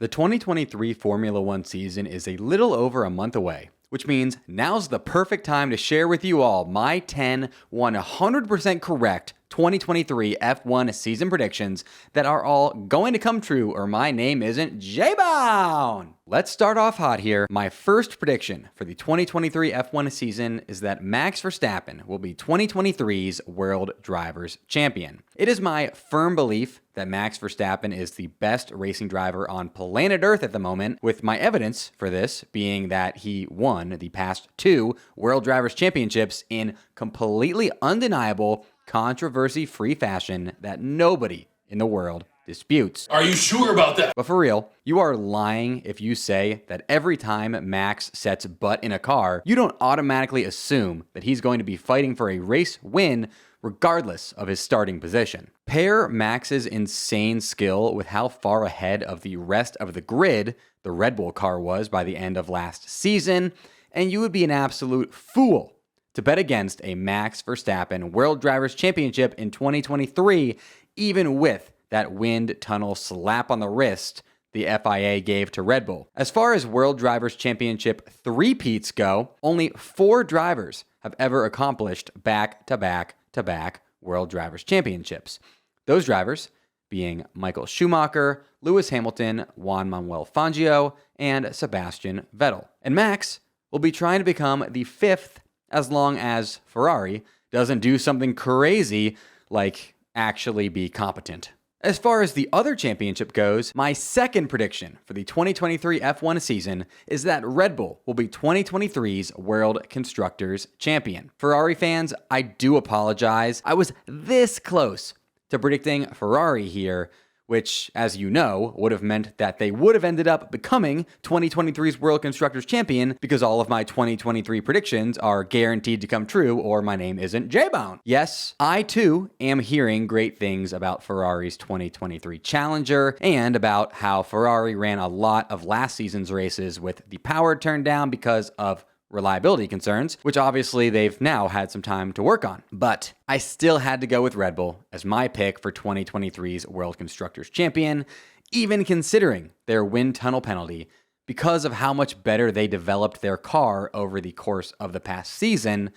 The 2023 Formula One season is a little over a month away, which means now's the perfect time to share with you all my 10 100% correct 2023 F1 season predictions that are all going to come true or my name isn't J-Bound. Let's start off hot here. My first prediction for the 2023 F1 season is that Max Verstappen will be 2023's World Drivers' Champion. It is my firm belief that Max Verstappen is the best racing driver on planet Earth at the moment, with my evidence for this being that he won the past 2 World Drivers' Championships in completely undeniable, controversy-free fashion that nobody in the world disputes. Are you sure about that? But for real, you are lying if you say that every time Max sets butt in a car, you don't automatically assume that he's going to be fighting for a race win regardless of his starting position. Pair Max's insane skill with how far ahead of the rest of the grid the Red Bull car was by the end of last season, and you would be an absolute fool to bet against a Max Verstappen World Drivers' Championship in 2023, even with that wind tunnel slap on the wrist the FIA gave to Red Bull. As far as World Drivers' Championship three-peats go, only 4 drivers have ever accomplished back-to-back-to-back World Drivers' Championships. Those drivers being Michael Schumacher, Lewis Hamilton, Juan Manuel Fangio, and Sebastian Vettel. And Max will be trying to become the 5th as long as Ferrari doesn't do something crazy like actually be competent. As far as the other championship goes, my second prediction for the 2023 F1 season is that Red Bull will be 2023's World Constructors' Champion. Ferrari fans, I do apologize. I was this close to predicting Ferrari here, which, as you know, would have meant that they would have ended up becoming 2023's World Constructors' Champion because all of my 2023 predictions are guaranteed to come true or my name isn't J-Bound. Yes, I too am hearing great things about Ferrari's 2023 Challenger and about how Ferrari ran a lot of last season's races with the power turned down because of reliability concerns, which obviously they've now had some time to work on. But I still had to go with Red Bull as my pick for 2023's World Constructors' Champion, even considering their wind tunnel penalty, because of how much better they developed their car over the course of the past season,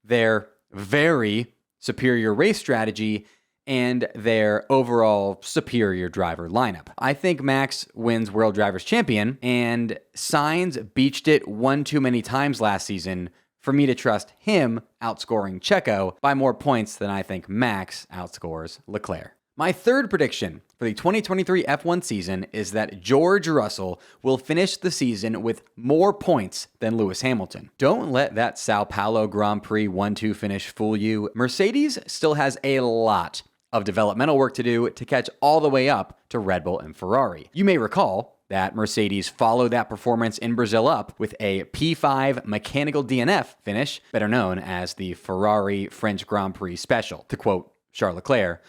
their very superior race strategy, and their overall superior driver lineup. I think Max wins World Drivers' Champion, and Sainz beached it one too many times last season for me to trust him outscoring Checo by more points than I think Max outscores Leclerc. My third prediction for the 2023 F1 season is that George Russell will finish the season with more points than Lewis Hamilton. Don't let that Sao Paulo Grand Prix 1-2 finish fool you. Mercedes still has a lot of developmental work to do to catch all the way up to Red Bull and Ferrari. You may recall that Mercedes followed that performance in Brazil up with a P5 mechanical DNF finish, better known as the Ferrari French Grand Prix Special. To quote Charles Leclerc,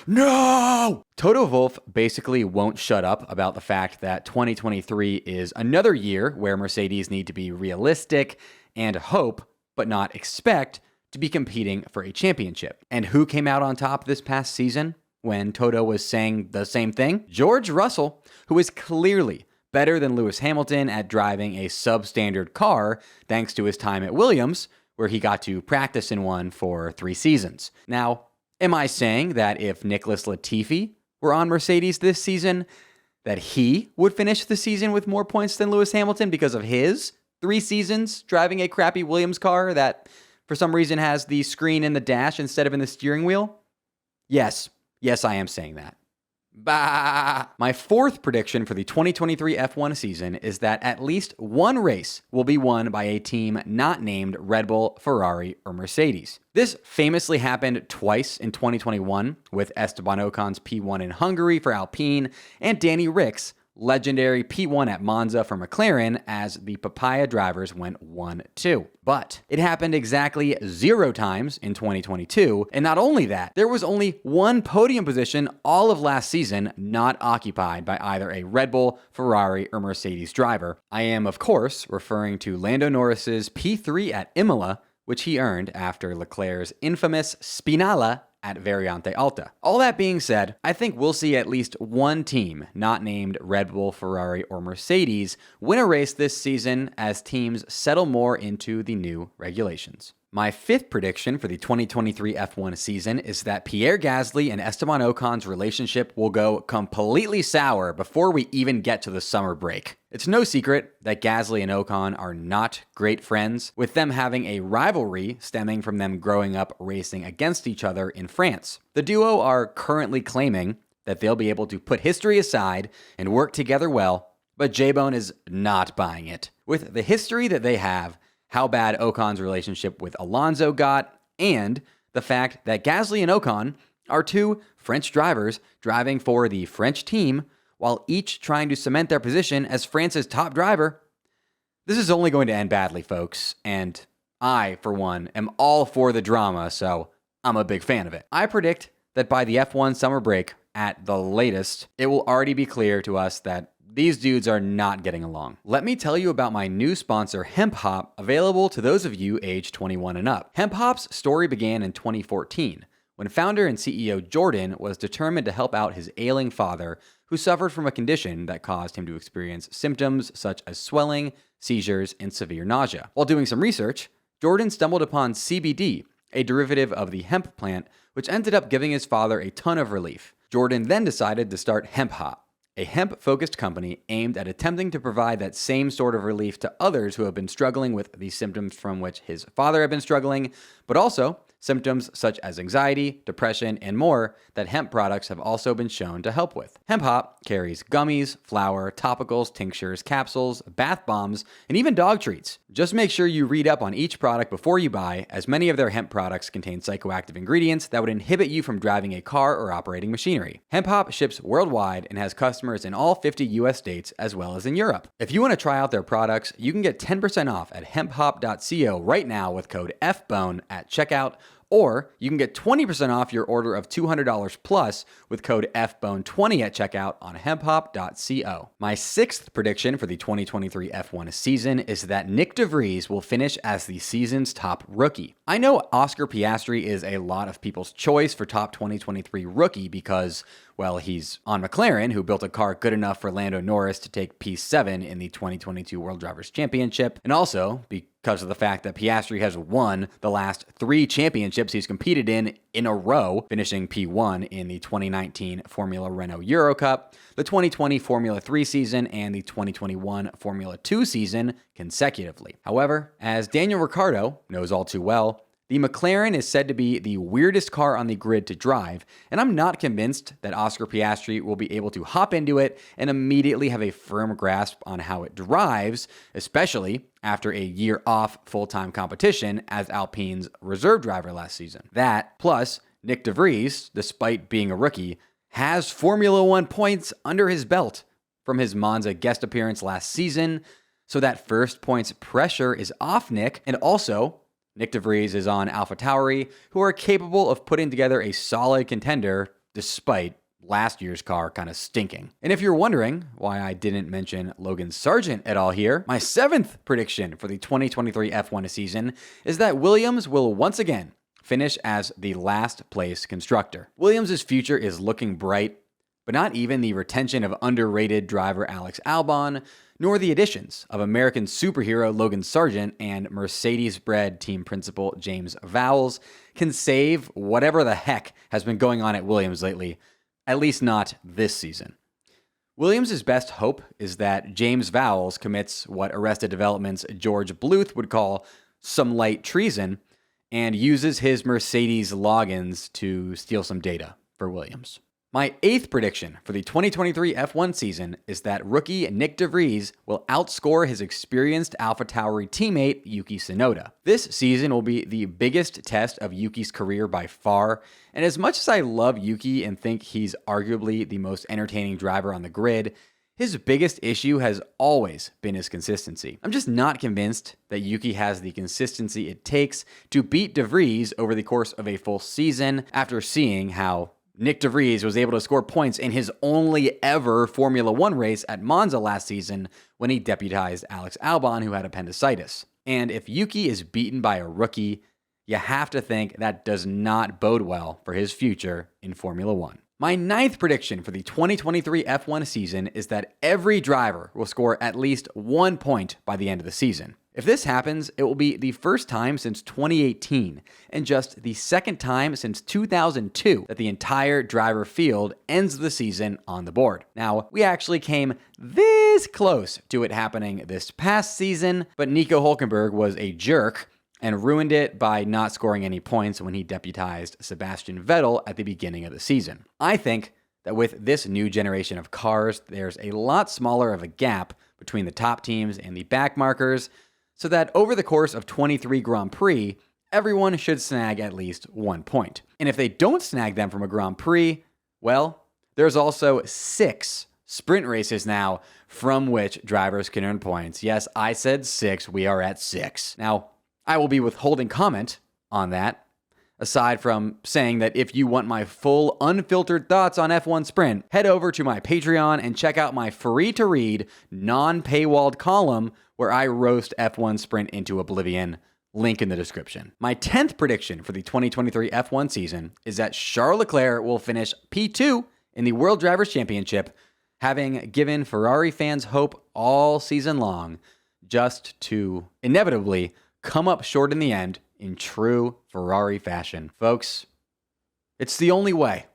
"No!" Toto Wolff basically won't shut up about the fact that 2023 is another year where Mercedes need to be realistic and hope, but not expect, to be competing for a championship. And who came out on top this past season when Toto was saying the same thing? George Russell, who is clearly better than Lewis Hamilton at driving a substandard car thanks to his time at Williams, where he got to practice in one for 3 seasons. Now, am I saying that if Nicholas Latifi were on Mercedes this season, that he would finish the season with more points than Lewis Hamilton because of his 3 seasons driving a crappy Williams car that for some reason has the screen in the dash instead of in the steering wheel? Yes, I am saying that. Bah! My fourth prediction for the 2023 F1 season is that at least one race will be won by a team not named Red Bull, Ferrari, or Mercedes. This famously happened twice in 2021 with Esteban Ocon's P1 in Hungary for Alpine and Danny Rick's legendary P1 at Monza for McLaren as the Papaya drivers went 1-2. But it happened exactly 0 times in 2022, and not only that, there was only one podium position all of last season not occupied by either a Red Bull, Ferrari, or Mercedes driver. I am, of course, referring to Lando Norris's P3 at Imola, which he earned after Leclerc's infamous Spinala at Variante Alta. All that being said, I think we'll see at least one team, not named Red Bull, Ferrari, or Mercedes, win a race this season as teams settle more into the new regulations. My fifth prediction for the 2023 F1 season is that Pierre Gasly and Esteban Ocon's relationship will go completely sour before we even get to the summer break. It's no secret that Gasly and Ocon are not great friends, with them having a rivalry stemming from them growing up racing against each other in France. The duo are currently claiming that they'll be able to put history aside and work together well, but J-Bone is not buying it. With the history that they have, how bad Ocon's relationship with Alonso got, and the fact that Gasly and Ocon are two French drivers driving for the French team while each trying to cement their position as France's top driver, this is only going to end badly, folks, and I, for one, am all for the drama, so I'm a big fan of it. I predict that by the F1 summer break, at the latest, it will already be clear to us that these dudes are not getting along. Let me tell you about my new sponsor, Hemp Hop, available to those of you age 21 and up. Hemp Hop's story began in 2014, when founder and CEO Jordan was determined to help out his ailing father, who suffered from a condition that caused him to experience symptoms such as swelling, seizures, and severe nausea. While doing some research, Jordan stumbled upon CBD, a derivative of the hemp plant, which ended up giving his father a ton of relief. Jordan then decided to start Hemp Hop, a hemp-focused company aimed at attempting to provide that same sort of relief to others who have been struggling with the symptoms from which his father had been struggling, but also symptoms such as anxiety, depression, and more that hemp products have also been shown to help with. Hemp Hop carries gummies, flour, topicals, tinctures, capsules, bath bombs, and even dog treats. Just make sure you read up on each product before you buy, as many of their hemp products contain psychoactive ingredients that would inhibit you from driving a car or operating machinery. Hemp Hop ships worldwide and has customers in all 50 US states as well as in Europe. If you want to try out their products, you can get 10% off at hemphop.co right now with code FBONE at checkout, or you can get 20% off your order of $200 plus with code FBONE20 at checkout on hemphop.co. My sixth prediction for the 2023 F1 season is that Nick DeVries will finish as the season's top rookie. I know Oscar Piastri is a lot of people's choice for top 2023 rookie because, well, he's on McLaren, who built a car good enough for Lando Norris to take P7 in the 2022 World Drivers' Championship, and also because of the fact that Piastri has won the last 3 championships he's competed in a row, finishing P1 in the 2019 Formula Renault Euro Cup, the 2020 Formula 3 season, and the 2021 Formula 2 season consecutively. However, as Daniel Ricciardo knows all too well, the McLaren is said to be the weirdest car on the grid to drive, and I'm not convinced that Oscar Piastri will be able to hop into it and immediately have a firm grasp on how it drives, especially after a year off full-time competition as Alpine's reserve driver last season. That, plus Nick DeVries, despite being a rookie, has Formula One points under his belt from his Monza guest appearance last season, so that first points pressure is off Nick, and also Nick DeVries is on AlphaTauri, who are capable of putting together a solid contender despite last year's car kind of stinking. And if you're wondering why I didn't mention Logan Sargent at all here, my seventh prediction for the 2023 F1 season is that Williams will once again finish as the last place constructor. Williams' future is looking bright, but not even the retention of underrated driver Alex Albon, nor the additions of American superhero Logan Sargent and Mercedes-bred team principal James Vowles can save whatever the heck has been going on at Williams lately, at least not this season. Williams' best hope is that James Vowles commits what Arrested Development's George Bluth would call some light treason and uses his Mercedes logins to steal some data for Williams. My eighth prediction for the 2023 F1 season is that rookie Nick DeVries will outscore his experienced AlphaTauri teammate Yuki Tsunoda. This season will be the biggest test of Yuki's career by far, and as much as I love Yuki and think he's arguably the most entertaining driver on the grid, his biggest issue has always been his consistency. I'm just not convinced that Yuki has the consistency it takes to beat DeVries over the course of a full season after seeing how Nick DeVries was able to score points in his only ever Formula One race at Monza last season when he deputized Alex Albon, who had appendicitis. And if Yuki is beaten by a rookie, you have to think that does not bode well for his future in Formula One. My ninth prediction for the 2023 F1 season is that every driver will score at least 1 point by the end of the season. If this happens, it will be the first time since 2018 and just the second time since 2002 that the entire driver field ends the season on the board. Now, we actually came this close to it happening this past season, but Nico Hülkenberg was a jerk and ruined it by not scoring any points when he deputized Sebastian Vettel at the beginning of the season. I think that with this new generation of cars, there's a lot smaller of a gap between the top teams and the back markers, so that over the course of 23 Grand Prix, everyone should snag at least 1 point. And if they don't snag them from a Grand Prix, well, there's also 6 sprint races now from which drivers can earn points. Yes, I said 6, we are at 6. Now, I will be withholding comment on that, aside from saying that if you want my full, unfiltered thoughts on F1 Sprint, head over to my Patreon and check out my free-to-read, non-paywalled column where I roast F1 Sprint into oblivion. Link in the description. My 10th prediction for the 2023 F1 season is that Charles Leclerc will finish P2 in the World Drivers' Championship, having given Ferrari fans hope all season long, just to inevitably come up short in the end in true Ferrari fashion. Folks, it's the only way.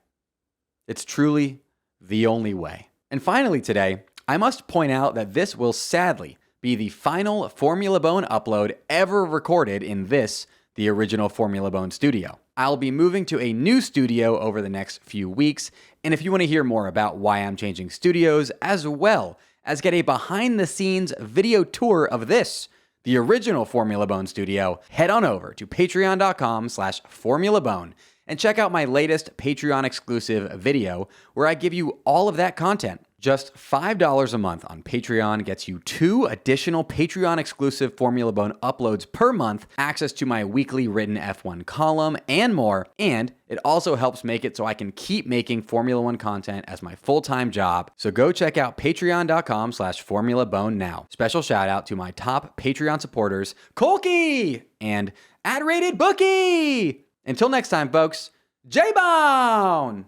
It's truly the only way. And finally today, I must point out that this will sadly be the final Formula Bone upload ever recorded in this, the original Formula Bone studio. I'll be moving to a new studio over the next few weeks, and if you want to hear more about why I'm changing studios, as well as get a behind-the-scenes video tour of this, the original Formula Bone studio, head on over to patreon.com/formulabone and check out my latest Patreon exclusive video where I give you all of that content. Just $5 a month on Patreon gets you 2 additional Patreon exclusive Formula Bone uploads per month, access to my weekly written F1 column, and more. And it also helps make it so I can keep making Formula One content as my full-time job. So go check out patreon.com/formulabone now. Special shout out to my top Patreon supporters, Colkey and @RatedBookie. Until next time, folks, J-Bone!